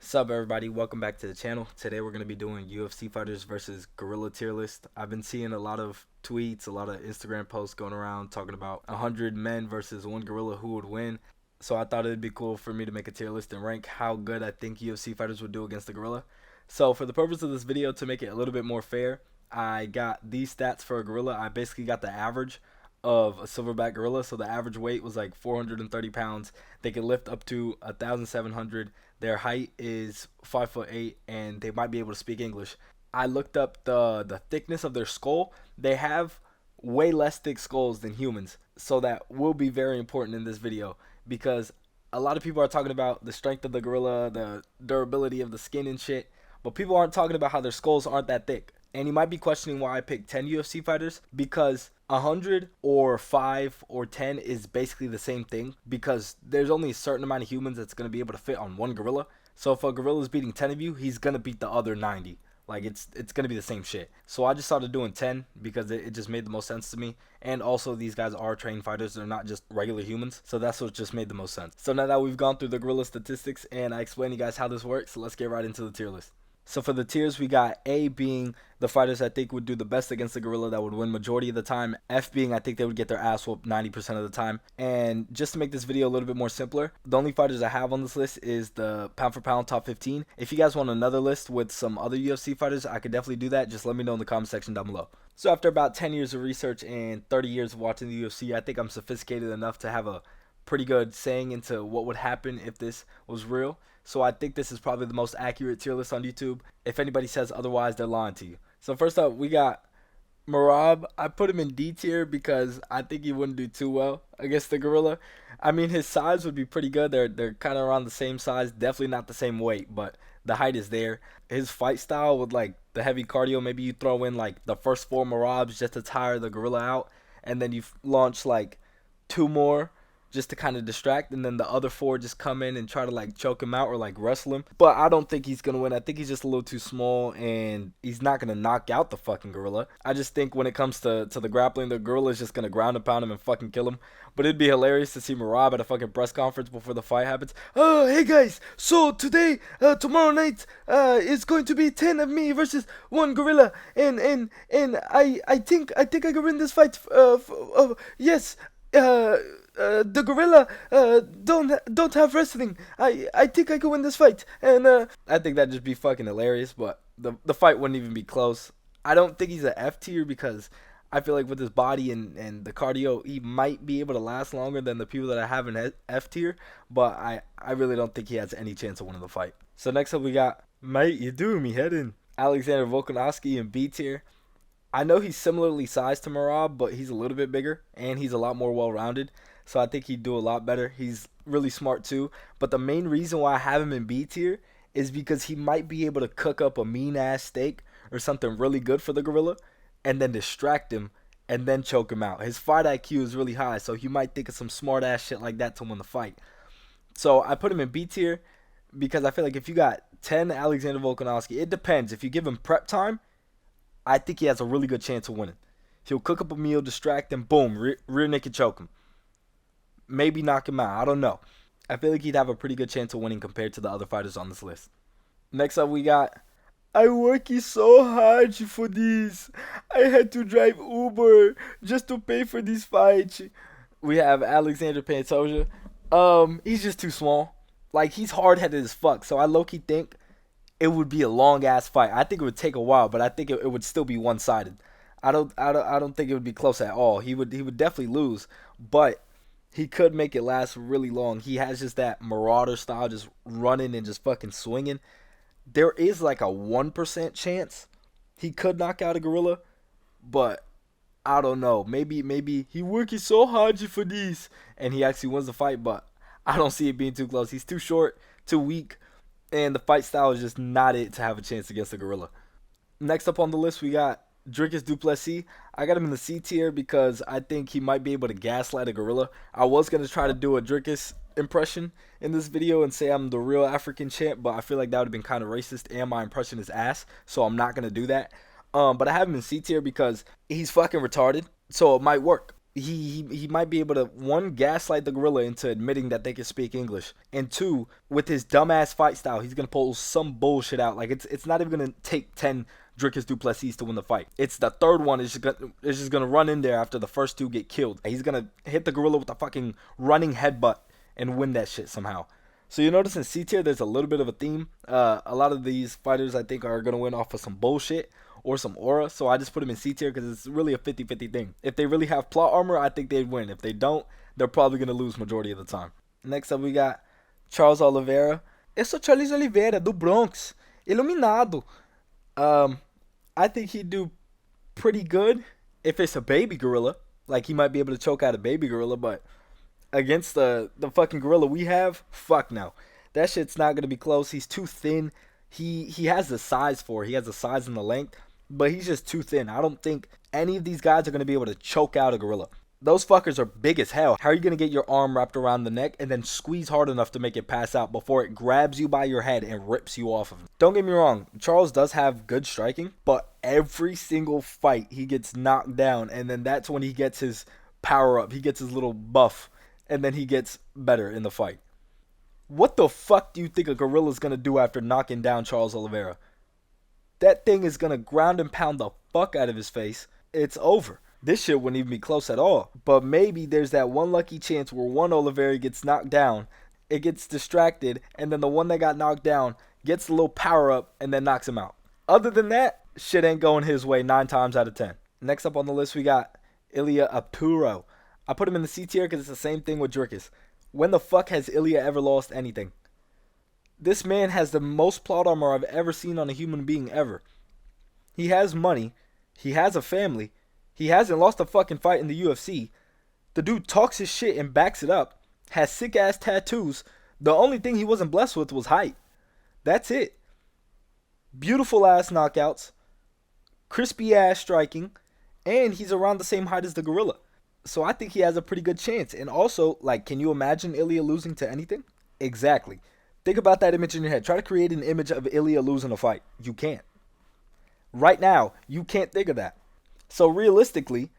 Sup everybody, welcome back to the channel. Today we're going to be doing UFC fighters versus gorilla tier list. I've been seeing a lot of tweets, a lot of Instagram posts going around talking about 100 men versus one gorilla who would win. So I thought it'd be cool for me to make a tier list and rank how good I think UFC fighters would do against the gorilla. So for the purpose of this video, to make it a little bit more fair, I got these stats for a gorilla. I basically got the average of a silverback gorilla. So the average weight was like 430 pounds. They can lift up to 1,700. Their height is 5'8", and they might be able to speak English. I looked up the thickness of their skull. They have way less thick skulls than humans, so that will be very important in this video because a lot of people are talking about the strength of the gorilla, the durability of the skin and shit, but people aren't talking about how their skulls aren't that thick. And you might be questioning why I picked 10 UFC fighters, because 100 or 5 or 10 is basically the same thing, because there's only a certain amount of humans that's going to be able to fit on one gorilla. So if a gorilla is beating 10 of you, he's going to beat the other 90. Like, it's going to be the same shit. So I just started doing 10 because it just made the most sense to me. And also, these guys are trained fighters. They're not just regular humans. So that's what just made the most sense. So now that we've gone through the gorilla statistics and I explained to you guys how this works, let's get right into the tier list. So for the tiers, we got A being the fighters I think would do the best against the gorilla, that would win majority of the time. F being I think they would get their ass whooped 90% of the time. And just to make this video a little bit more simpler, the only fighters I have on this list is the pound for pound top 15. If you guys want another list with some other UFC fighters, I could definitely do that. Just let me know in the comment section down below. So after about 10 years of research and 30 years of watching the UFC, I think I'm sophisticated enough to have a pretty good saying into what would happen if this was real. So I think this is probably the most accurate tier list on YouTube. If anybody says otherwise, they're lying to you. So first up, we got Merab. I put him in D tier because I think he wouldn't do too well against the gorilla. I mean, his size would be pretty good. They're kind of around the same size. Definitely not the same weight, but the height is there. His fight style with like the heavy cardio, maybe you throw in like the first 4 Merabs just to tire the gorilla out, and then you launch like 2 more just to kind of distract, and then the other 4 just come in and try to like choke him out or like wrestle him. But I don't think he's gonna win. I think he's just a little too small, and he's not gonna knock out the fucking gorilla. I just think when it comes to the grappling, the gorilla is just gonna ground and pound him and fucking kill him. But it'd be hilarious to see Merab at a fucking press conference before the fight happens. Hey guys, so today, tomorrow night, it's going to be 10 of me versus 1 gorilla, and I think I can win this fight. Yes. The gorilla don't have wrestling. I think I can win this fight, and I think that'd just be fucking hilarious. But the fight wouldn't even be close. I don't think he's an F tier because I feel like with his body and the cardio, he might be able to last longer than the people that I have in F tier. But I really don't think he has any chance of winning the fight. So next up we got, mate, you doing me head in, Alexander Volkanovski in B tier. I know he's similarly sized to Merab, but he's a little bit bigger and he's a lot more well-rounded. So I think he'd do a lot better. He's really smart too. But the main reason why I have him in B tier is because he might be able to cook up a mean-ass steak or something really good for the gorilla and then distract him and then choke him out. His fight IQ is really high, so he might think of some smart-ass shit like that to win the fight. So I put him in B tier because I feel like if you got 10 Alexander Volkanovski, it depends. If you give him prep time, I think he has a really good chance of winning. He'll cook up a meal, distract him, boom, rear naked choke him. Maybe knock him out. I don't know. I feel like he'd have a pretty good chance of winning compared to the other fighters on this list. Next up, we got, I working so hard for this. I had to drive Uber just to pay for this fight. We have Alexander Pantoja. He's just too small. Like, he's hard-headed as fuck. So I low-key think it would be a long-ass fight. I think it would take a while, but I think it would still be one-sided. I don't think it would be close at all. He would definitely lose, but he could make it last really long. He has just that marauder style, just running and just fucking swinging. There is like a 1% chance he could knock out a gorilla, but I don't know. Maybe he working so hard for this and he actually wins the fight, but I don't see it being too close. He's too short, too weak, and the fight style is just not it to have a chance against the gorilla. Next up on the list, we got Dricus Du Plessis. I got him in the C tier because I think he might be able to gaslight a gorilla. I was going to try to do a Dricus impression in this video and say I'm the real African champ, but I feel like that would have been kind of racist and my impression is ass, so I'm not going to do that. But I have him in C tier because he's fucking retarded, so it might work. he might be able to, one, gaslight the gorilla into admitting that they can speak English, and two, with his dumbass fight style, he's gonna pull some bullshit out. Like it's not even gonna take 10 Dricus du Plessis to win the fight. It's the third one is just gonna run in there after the first two get killed. He's gonna hit the gorilla with a fucking running headbutt and win that shit somehow. So you notice in C tier there's a little bit of a theme. A lot of these fighters I think are gonna win off of some bullshit or some aura. So I just put them in C tier because it's really a 50-50 thing. If they really have plot armor, I think they'd win. If they don't, they're probably gonna lose majority of the time. Next up we got Charles Oliveira. Eu sou Charles Oliveira do Bronx, Iluminado. I think he'd do pretty good if it's a baby gorilla. Like he might be able to choke out a baby gorilla, but against the fucking gorilla we have, fuck no. That shit's not gonna be close. He's too thin. He has the size for it. He has the size and the length, but he's just too thin. I don't think any of these guys are gonna be able to choke out a gorilla. Those fuckers are big as hell. How are you going to get your arm wrapped around the neck and then squeeze hard enough to make it pass out before it grabs you by your head and rips you off of it? Don't get me wrong, Charles does have good striking, but every single fight he gets knocked down, and then that's when he gets his power up. He gets his little buff, and then he gets better in the fight. What the fuck do you think a gorilla's going to do after knocking down Charles Oliveira? That thing is going to ground and pound the fuck out of his face. It's over. This shit wouldn't even be close at all. But maybe there's that one lucky chance where one Oliveira gets knocked down, it gets distracted, and then the one that got knocked down gets a little power up and then knocks him out. Other than that, shit ain't going his way 9 times out of 10. Next up on the list we got Ilya Apuro. I put him in the C tier because it's the same thing with Dricus. When the fuck has Ilya ever lost anything? This man has the most plot armor I've ever seen on a human being ever. He has money. He has a family. He hasn't lost a fucking fight in the UFC. The dude talks his shit and backs it up. Has sick ass tattoos. The only thing he wasn't blessed with was height. That's it. Beautiful ass knockouts. Crispy ass striking. And he's around the same height as the gorilla. So I think he has a pretty good chance. And also, like, can you imagine Ilya losing to anything? Exactly. Think about that image in your head. Try to create an image of Ilya losing a fight. You can't. Right now, you can't think of that. So realistically,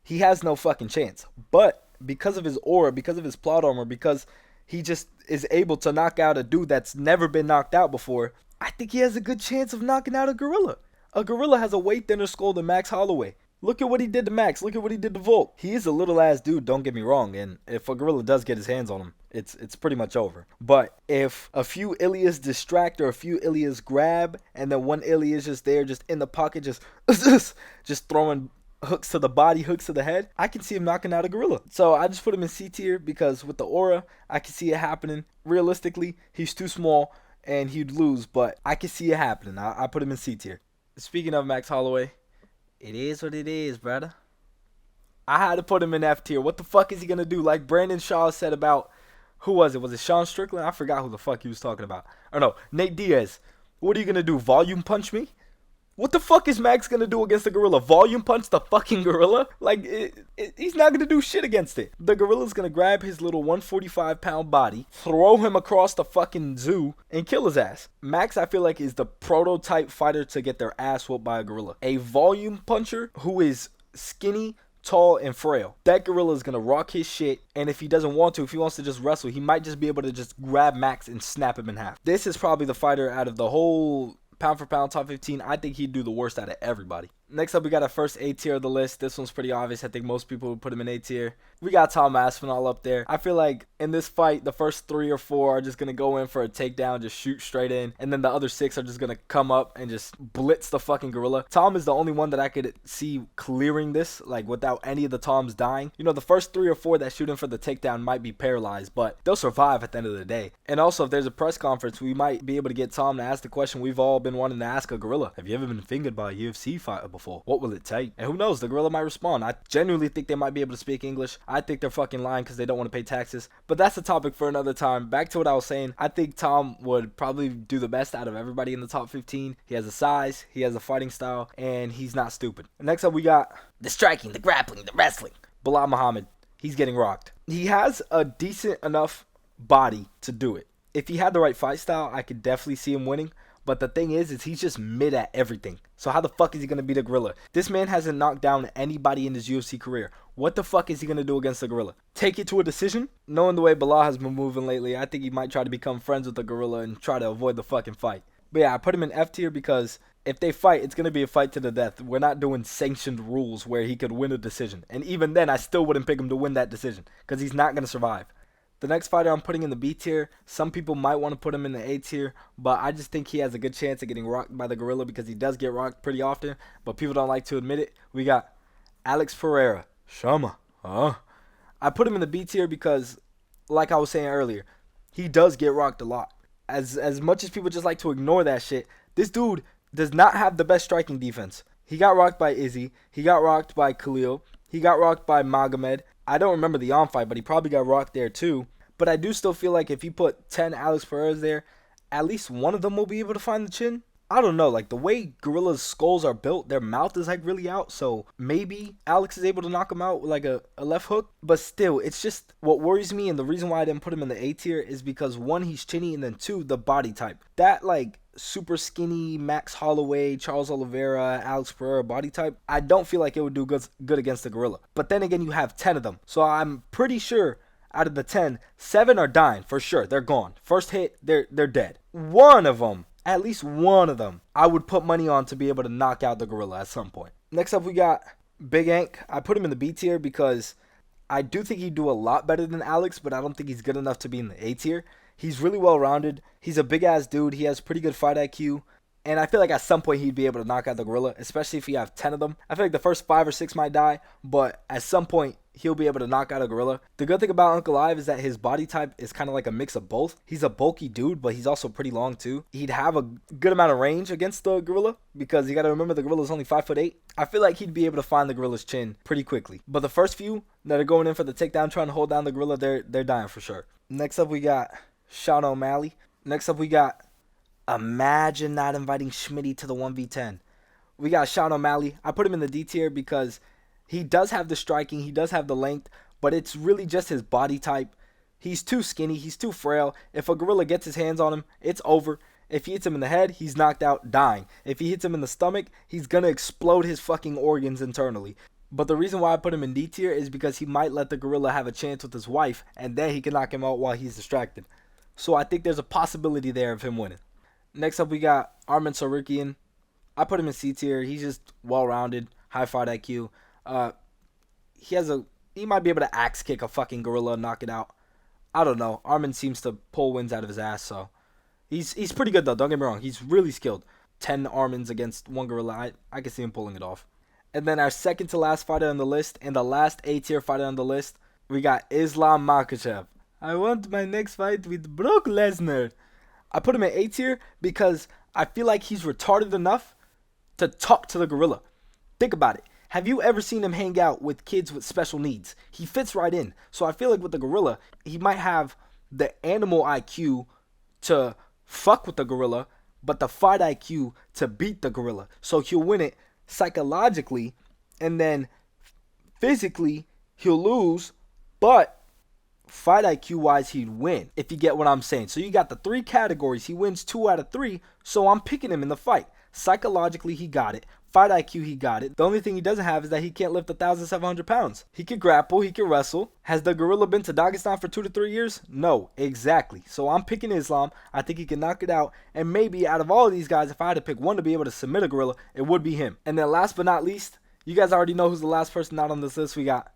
he has no fucking chance. But because of his aura, because of his plot armor, because he just is able to knock out a dude that's never been knocked out before, I think he has a good chance of knocking out a gorilla. A gorilla has a way thinner skull than Max Holloway. Look at what he did to Max. Look at what he did to Volk. He is a little ass dude, don't get me wrong. And if a gorilla does get his hands on him, it's pretty much over. But if a few Ilyas distract or a few Ilyas grab, and then one Ilya is just there, just in the pocket, just throwing hooks to the body, hooks to the head, I can see him knocking out a gorilla. So I just put him in C tier because with the aura, I can see it happening. Realistically, he's too small and he'd lose, but I can see it happening. I put him in C tier. Speaking of Max Holloway, it is what it is, brother. I had to put him in F tier. What the fuck is he going to do? Like Brandon Shaw said about, who was it? Was it Sean Strickland? I forgot who the fuck he was talking about. Or no, Nate Diaz. What are you going to do? Volume punch me? What the fuck is Max going to do against the gorilla? Volume punch the fucking gorilla? Like, he's not going to do shit against it. The gorilla's going to grab his little 145-pound body, throw him across the fucking zoo, and kill his ass. Max, I feel like, is the prototype fighter to get their ass whooped by a gorilla. A volume puncher who is skinny, tall, and frail. That gorilla is going to rock his shit, and if he doesn't want to, if he wants to just wrestle, he might just be able to just grab Max and snap him in half. This is probably the fighter out of the whole pound for pound top 15. I think he'd do the worst out of everybody. Next up, we got our first A tier of the list. This one's pretty obvious. I think most people would put him in A tier. We got Tom Aspinall up there. I feel like in this fight, the first 3 or 4 are just going to go in for a takedown, just shoot straight in. And then the other 6 are just going to come up and just blitz the fucking gorilla. Tom is the only one that I could see clearing this, like without any of the Toms dying. You know, the first 3 or 4 that shoot in for the takedown might be paralyzed, but they'll survive at the end of the day. And also, if there's a press conference, we might be able to get Tom to ask the question we've all been wanting to ask a gorilla. Have you ever been fingered by a UFC fighter before? What will it take? And who knows, the gorilla might respond. I genuinely think they might be able to speak English. I think they're fucking lying because they don't want to pay taxes. But that's a topic for another time. Back to what I was saying. I think Tom would probably do the best out of everybody in the top 15. He has a size, he has a fighting style, and he's not stupid. Next up, we got the striking, the grappling, the wrestling. Bilal Muhammad. He's getting rocked. He has a decent enough body to do it. If he had the right fight style, I could definitely see him winning. But the thing is he's just mid at everything. So how the fuck is he going to beat a gorilla? This man hasn't knocked down anybody in his UFC career. What the fuck is he going to do against the gorilla? Take it to a decision? Knowing the way Bilal has been moving lately, I think he might try to become friends with the gorilla and try to avoid the fucking fight. But yeah, I put him in F tier because if they fight, it's going to be a fight to the death. We're not doing sanctioned rules where he could win a decision. And even then, I still wouldn't pick him to win that decision because he's not going to survive. The next fighter I'm putting in the B tier, some people might want to put him in the A tier, but I just think he has a good chance of getting rocked by the gorilla because he does get rocked pretty often, but people don't like to admit it. We got Alex Pereira. Shama. I put him in the B tier because, like I was saying earlier, he does get rocked a lot. As much as people just like to ignore that shit, this dude does not have the best striking defense. He got rocked by Izzy. He got rocked by Khalil. He got rocked by Magomed. I don't remember the on fight, but he probably got rocked there too. But I do still feel like if you put 10 Alex Pereiras there, at least one of them will be able to find the chin. I don't know, like the way gorillas' skulls are built, their mouth is like really out, so maybe Alex is able to knock him out with like a left hook. But still, it's just what worries me, and the reason why I didn't put him in the A tier is because one, he's chinny, and then two, the body type. That like super skinny Max Holloway, Charles Oliveira, Alex Pereira body type, I don't feel like it would do good against the gorilla. But then again, you have 10 of them, so I'm pretty sure out of the 10, 7 are dying for sure. They're gone. First hit, they're dead. One of them, at least one of them, I would put money on to be able to knock out the gorilla at some point. Next up, we got Big Ank. I put him in the B tier because I do think he'd do a lot better than Alex, but I don't think he's good enough to be in the A tier. He's really well-rounded. He's a big-ass dude. He has pretty good fight IQ. And I feel like at some point he'd be able to knock out the gorilla, especially if you have 10 of them. I feel like the first 5 or 6 might die, but at some point he'll be able to knock out a gorilla. The good thing about Uncle Ive is that his body type is kind of like a mix of both. He's a bulky dude, but he's also pretty long too. He'd have a good amount of range against the gorilla because you got to remember the gorilla's only 5'8". I feel like he'd be able to find the gorilla's chin pretty quickly. But the first few that are going in for the takedown trying to hold down the gorilla, they're dying for sure. Next up we got Sean O'Malley. Next up we got, imagine not inviting Schmitty to the 1v10. We got Sean O'Malley. I put him in the D tier because he does have the striking, he does have the length, but it's really just his body type. He's too skinny, he's too frail. If a gorilla gets his hands on him, it's over. If he hits him in the head, he's knocked out, dying. If he hits him in the stomach, he's gonna explode his fucking organs internally. But the reason why I put him in D tier is because he might let the gorilla have a chance with his wife, and then he can knock him out while he's distracted. So I think there's a possibility there of him winning. Next up, we got Arman Tsarukyan. I put him in C tier. He's just well-rounded, high fight IQ. He might be able to axe kick a fucking gorilla and knock it out. I don't know. Arman seems to pull wins out of his ass, so he's pretty good though. Don't get me wrong. He's really skilled. 10 Armans against one gorilla. I can see him pulling it off. And then our second to last fighter on the list and the last A tier fighter on the list, we got Islam Makhachev. I want my next fight with Brock Lesnar. I put him in A tier because I feel like he's retarded enough to talk to the gorilla. Think about it. Have you ever seen him hang out with kids with special needs? He fits right in. So I feel like with the gorilla, he might have the animal IQ to fuck with the gorilla, but the fight IQ to beat the gorilla. So he'll win it psychologically, and then physically he'll lose, but fight IQ wise he'd win, if you get what I'm saying. So you got the 3 categories. He wins 2 out of 3, so I'm picking him in the fight. Psychologically he got it. Fight IQ he got it. The only thing he doesn't have is that he can't lift 1,700 pounds. He can grapple, he can wrestle. Has the gorilla been to Dagestan for 2 to 3 years? No, exactly. So I'm picking Islam. I think he can knock it out, and maybe out of all of these guys, if I had to pick one to be able to submit a gorilla, it would be him. And then last but not least, you guys already know who's the last person out on this list. We got,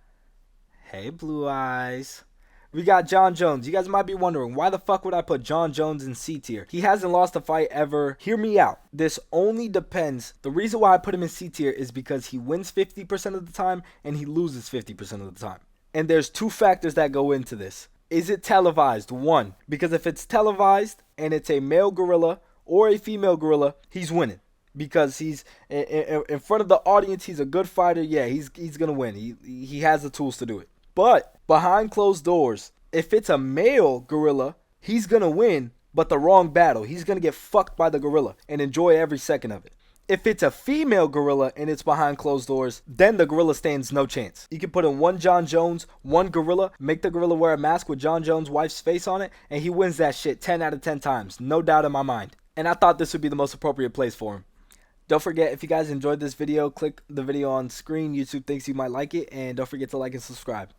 hey Blue Eyes, we got John Jones. You guys might be wondering, why the fuck would I put John Jones in C tier? He hasn't lost a fight ever. Hear me out. This only depends. The reason why I put him in C tier is because he wins 50% of the time and he loses 50% of the time. And there's 2 factors that go into this. Is it televised? 1, because if it's televised and it's a male gorilla or a female gorilla, he's winning. Because he's in front of the audience, he's a good fighter. Yeah, he's going to win. He has the tools to do it. But behind closed doors, if it's a male gorilla, he's going to win, but the wrong battle. He's going to get fucked by the gorilla and enjoy every second of it. If it's a female gorilla and it's behind closed doors, then the gorilla stands no chance. You can put in one John Jones, one gorilla, make the gorilla wear a mask with John Jones' wife's face on it, and he wins that shit 10 out of 10 times. No doubt in my mind. And I thought this would be the most appropriate place for him. Don't forget, if you guys enjoyed this video, click the video on screen. YouTube thinks you might like it, and don't forget to like and subscribe.